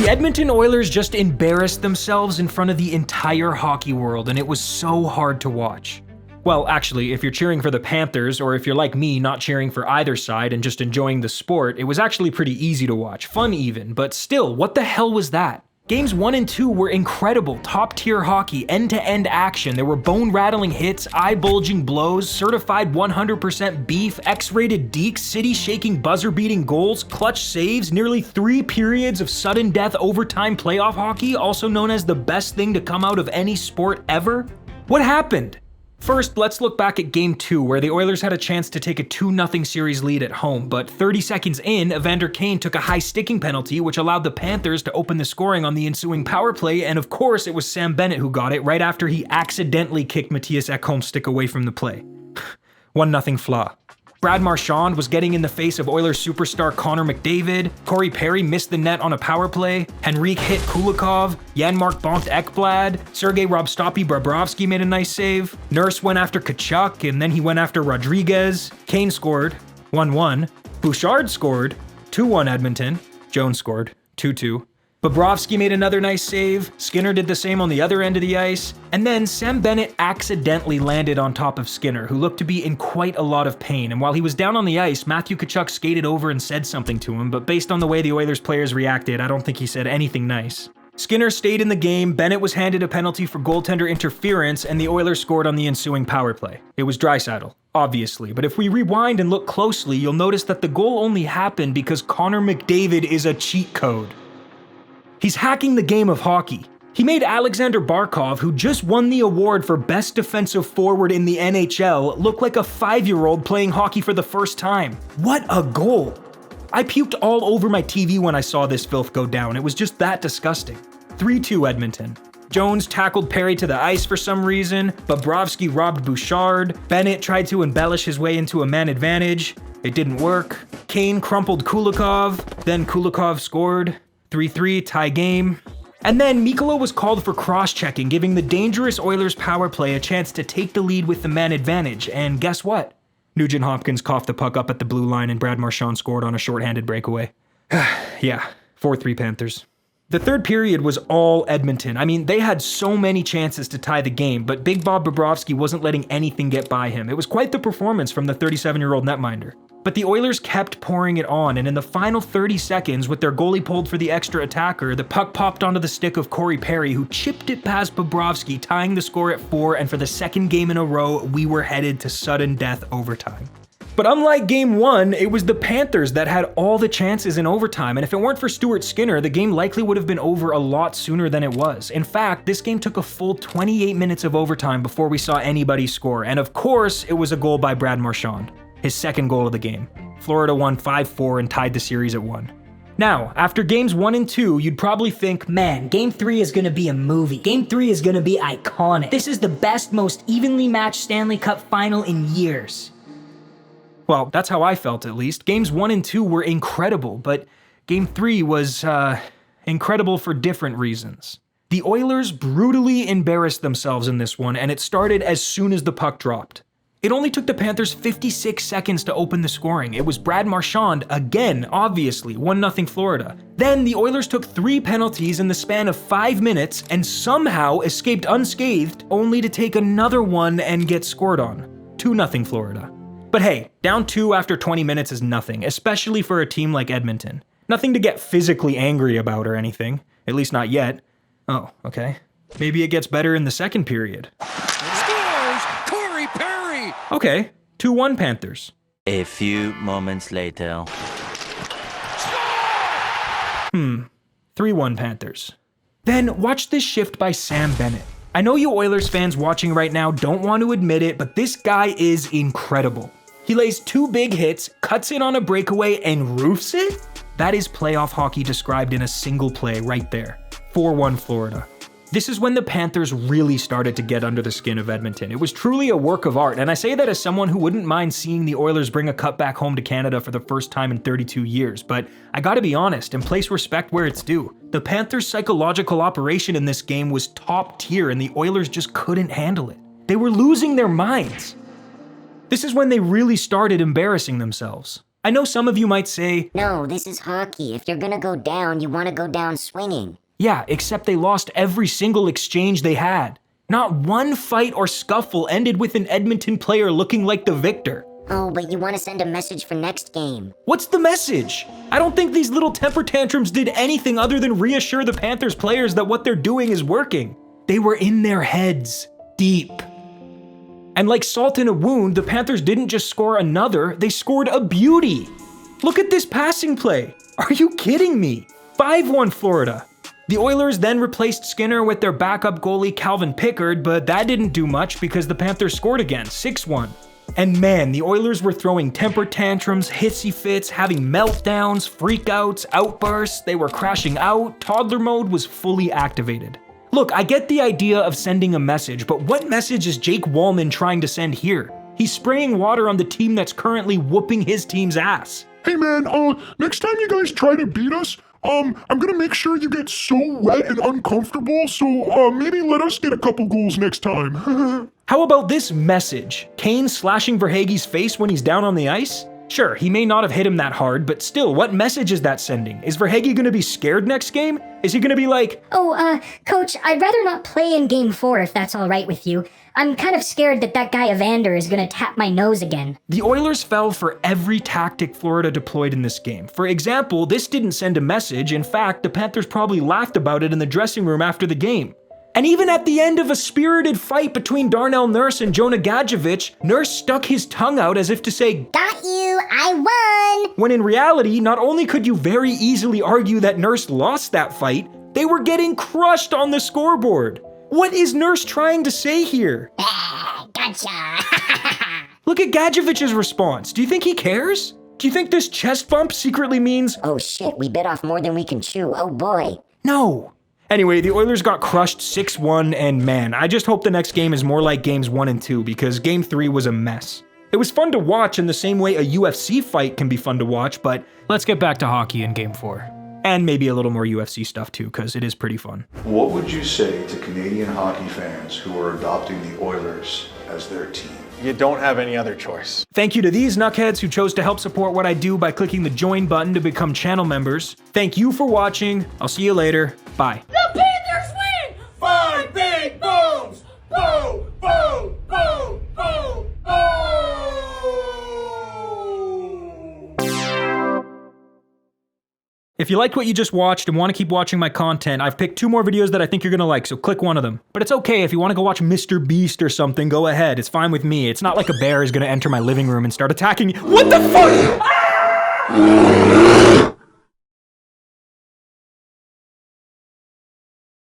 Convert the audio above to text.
The Edmonton Oilers just embarrassed themselves in front of the entire hockey world, and it was so hard to watch. Well, actually, if you're cheering for the Panthers, or if you're like me, not cheering for either side and just enjoying the sport, it was actually pretty easy to watch, fun even, but still, what the hell was that? Games 1 and 2 were incredible, top-tier hockey, end-to-end action. There were bone-rattling hits, eye-bulging blows, certified 100% beef, X-rated dekes, city-shaking buzzer-beating goals, clutch saves, nearly 3 periods of sudden-death overtime playoff hockey, also known as the best thing to come out of any sport ever. What happened? First, let's look back at Game 2, where the Oilers had a chance to take a 2-0 series lead at home, but 30 seconds in, Evander Kane took a high sticking penalty, which allowed the Panthers to open the scoring on the ensuing power play, and of course, it was Sam Bennett who got it right after he accidentally kicked Mattias Ekholm's stick away from the play. 1-0 flaw. Brad Marchand was getting in the face of Oilers superstar Connor McDavid, Corey Perry missed the net on a power play, Henrique hit Kulikov, Janmark bonked Ekblad, Sergei Bobrovsky made a nice save, Nurse went after Tkachuk, and then he went after Rodriguez, Kane scored, 1-1, Bouchard scored, 2-1 Edmonton, Jones scored, 2-2, Bobrovsky made another nice save, Skinner did the same on the other end of the ice, and then Sam Bennett accidentally landed on top of Skinner, who looked to be in quite a lot of pain, and while he was down on the ice, Matthew Tkachuk skated over and said something to him, but based on the way the Oilers players reacted, I don't think he said anything nice. Skinner stayed in the game, Bennett was handed a penalty for goaltender interference, and the Oilers scored on the ensuing power play. It was Draisaitl, obviously, but if we rewind and look closely, you'll notice that the goal only happened because Connor McDavid is a cheat code. He's hacking the game of hockey. He made Alexander Barkov, who just won the award for Best Defensive Forward in the NHL, look like a 5-year-old playing hockey for the first time. What a goal! I puked all over my TV when I saw this filth go down. It was just that disgusting. 3-2 Edmonton. Jones tackled Perry to the ice for some reason, Bobrovsky robbed Bouchard, Bennett tried to embellish his way into a man advantage. It didn't work. Kane crumpled Kulikov, then Kulikov scored. 3-3, tie game. And then Mikkola was called for cross-checking, giving the dangerous Oilers power play a chance to take the lead with the man advantage, and guess what? Nugent Hopkins coughed the puck up at the blue line and Brad Marchand scored on a shorthanded breakaway. Yeah, 4-3 Panthers. The third period was all Edmonton. I mean, they had so many chances to tie the game, but Big Bob Bobrovsky wasn't letting anything get by him. It was quite the performance from the 37-year-old netminder. But the Oilers kept pouring it on, and in the final 30 seconds, with their goalie pulled for the extra attacker, the puck popped onto the stick of Corey Perry, who chipped it past Bobrovsky, tying the score at 4, and for the second game in a row, we were headed to sudden death overtime. But unlike Game 1, it was the Panthers that had all the chances in overtime, and if it weren't for Stuart Skinner, the game likely would have been over a lot sooner than it was. In fact, this game took a full 28 minutes of overtime before we saw anybody score, and of course, it was a goal by Brad Marchand. His second goal of the game. Florida won 5-4 and tied the series at 1. Now, after games 1 and 2, you'd probably think, man, Game 3 is gonna be a movie. Game 3 is gonna be iconic. This is the best, most evenly matched Stanley Cup Final in years. Well, that's how I felt at least. Games 1 and 2 were incredible, but Game 3 was, incredible for different reasons. The Oilers brutally embarrassed themselves in this one, and it started as soon as the puck dropped. It only took the Panthers 56 seconds to open the scoring. It was Brad Marchand, again, obviously, 1-0 Florida. Then the Oilers took 3 penalties in the span of 5 minutes and somehow escaped unscathed, only to take another one and get scored on. 2-0 Florida. But hey, down 2 after 20 minutes is nothing, especially for a team like Edmonton. Nothing to get physically angry about or anything, at least not yet. Oh, okay. Maybe it gets better in the second period. Okay, 2-1 Panthers. A few moments later. 3-1 Panthers. Then watch this shift by Sam Bennett. I know you Oilers fans watching right now don't want to admit it, but this guy is incredible. He lays 2 big hits, cuts in on a breakaway, and roofs it? That is playoff hockey described in a single play right there. 4-1 Florida. This is when the Panthers really started to get under the skin of Edmonton. It was truly a work of art, and I say that as someone who wouldn't mind seeing the Oilers bring a cup back home to Canada for the first time in 32 years, but I gotta be honest and place respect where it's due. The Panthers' psychological operation in this game was top tier, and the Oilers just couldn't handle it. They were losing their minds. This is when they really started embarrassing themselves. I know some of you might say, No, this is hockey. If you're gonna go down, you wanna go down swinging. yeah, except they lost every single exchange they had. Not one fight or scuffle ended with an Edmonton player looking like the victor. Oh, but you wanna send a message for next game. What's the message? I don't think these little temper tantrums did anything other than reassure the Panthers players that what they're doing is working. They were in their heads, deep. And like salt in a wound, the Panthers didn't just score another, they scored a beauty. Look at this passing play. Are you kidding me? 5-1 Florida. The Oilers then replaced Skinner with their backup goalie Calvin Pickard, but that didn't do much because the Panthers scored again, 6-1. And man, the Oilers were throwing temper tantrums, hissy fits, having meltdowns, freakouts, outbursts, they were crashing out, toddler mode was fully activated. Look, I get the idea of sending a message, but what message is Jake Wallman trying to send here? He's spraying water on the team that's currently whooping his team's ass. Hey man, next time you guys try to beat us, I'm gonna make sure you get so wet and uncomfortable, so maybe let us get a couple goals next time. How about this message? Kane slashing Verhaeghe's face when he's down on the ice? Sure, he may not have hit him that hard, but still, what message is that sending? Is Verhaeghe gonna be scared next game? Is he gonna be like, Oh, Coach, I'd rather not play in Game 4 if that's alright with you. I'm kind of scared that guy Evander is gonna tap my nose again. The Oilers fell for every tactic Florida deployed in this game. For example, this didn't send a message. In fact, the Panthers probably laughed about it in the dressing room after the game. And even at the end of a spirited fight between Darnell Nurse and Jonah Gadjevich, Nurse stuck his tongue out as if to say, Got you! I won! when in reality, not only could you very easily argue that Nurse lost that fight, they were getting crushed on the scoreboard. What is Nurse trying to say here? Gotcha! Look at Gadjevich's response. Do you think he cares? Do you think this chest bump secretly means, Oh shit, we bit off more than we can chew. Oh boy. no? Anyway, the Oilers got crushed 6-1, and man, I just hope the next game is more like games 1 and 2 because game 3 was a mess. It was fun to watch in the same way a UFC fight can be fun to watch, but let's get back to hockey in game 4. And maybe a little more UFC stuff too, because it is pretty fun. What would you say to Canadian hockey fans who are adopting the Oilers as their team? You don't have any other choice. Thank you to these knuckheads who chose to help support what I do by clicking the join button to become channel members. Thank you for watching. I'll see you later. Bye. The Panthers win! 5 big booms! Boom, boom, boom, boom, boom! If you liked what you just watched and want to keep watching my content, I've picked 2 more videos that I think you're gonna like, so click one of them. But it's okay, if you want to go watch Mr. Beast or something, go ahead. It's fine with me. It's not like a bear is gonna enter my living room and start attacking you. What the fuck?